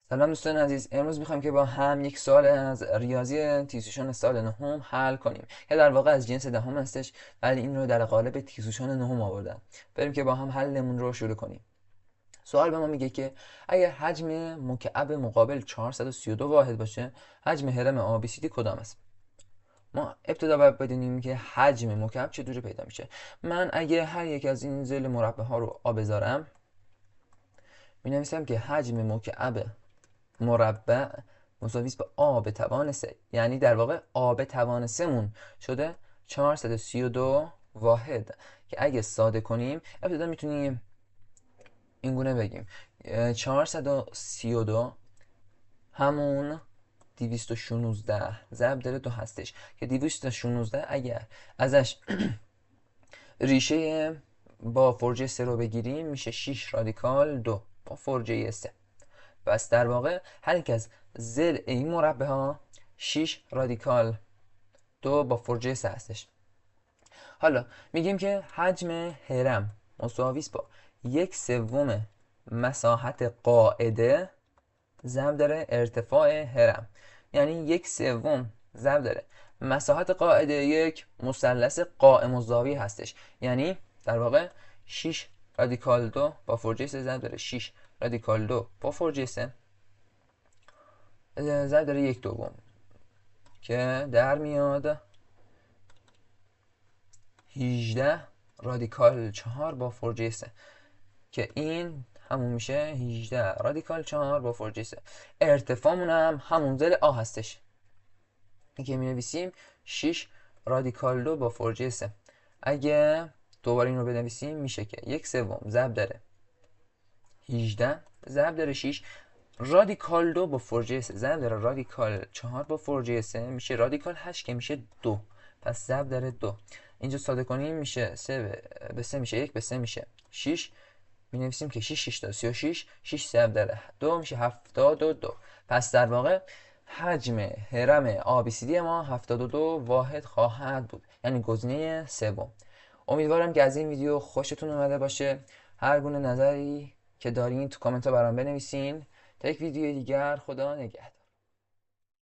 سلام دوستان عزیز، امروز میخوایم که با هم یک سوال از ریاضی تیزوشان سال نهم حل کنیم که در واقع از جنس دهم هستش، ولی این رو در قالب تیزوشان نهم آوردن. بریم که با هم حلمون رو شروع کنیم. سوال به ما میگه که اگر حجم مکعب مقابل 432 واحد باشه، حجم هرم ABCD کدام است؟ ما ابتدا باید بدونیم که حجم مکعب چطوری پیدا میشه. من اگه هر یک از این ذیل مربع ها رو آ بذارم، مینویسم که حجم مکعب مربع مساوی است به آ به توان 3، یعنی در واقع آ به توان 3 مون شده 432 واحد که اگه ساده کنیم ابتدا میتونیم اینگونه بگیم 432 همون 216 ضرب در 2 هستش که 216 اگر ازش ریشه با فرجه 3 رو بگیریم میشه 6 رادیکال 2 با فرجه 3. پس در واقع هر یک از ضلع این مربع ها 6 رادیکال 2 با فرجه 3 هستش. حالا میگیم که حجم هرم مساوی است با 1/3 مساحت قاعده ضرب در ارتفاع هرم، یعنی 1/3 ضرب در مساحت قاعده یک مثلث قائم الزاویه هستش، یعنی در واقع 6 رادیکال 2 با فرجه 3 ضرب در 6 رادیکال 2 با فرجه 3 ضرب در 1/2 که در میاد 18 رادیکال 4 با فرجه 3 که این همون میشه 18 رادیکال 4 با فرجه 3. ارتفاعمون هم همون ضلع آ هستش که می نویسیم 6 رادیکال 2 با فرجه 3. اگه دوباره این رو بنویسیم میشه که 1/3 ضرب در 18 ضرب در 6 رادیکال 2 با فرجه 3 ضرب در رادیکال 4 با فرجه 3 میشه رادیکال 8 که میشه 2. پس ضرب در 2 اینجا ساده کنیم میشه 3 به 3 میشه 1 به 3 میشه 6. می نویسیم که 6 6 تا 36 6 ضرب در 2 میشه 72. پس در واقع حجم هرم ABCD ما 72 واحد خواهد بود، یعنی گزینه سوم. امیدوارم که از این ویدیو خوشتون اومده باشه. هر گونه نظری که دارین تو کامنت ها برام بنویسین. تا یک ویدیو دیگر، خدا نگهدار.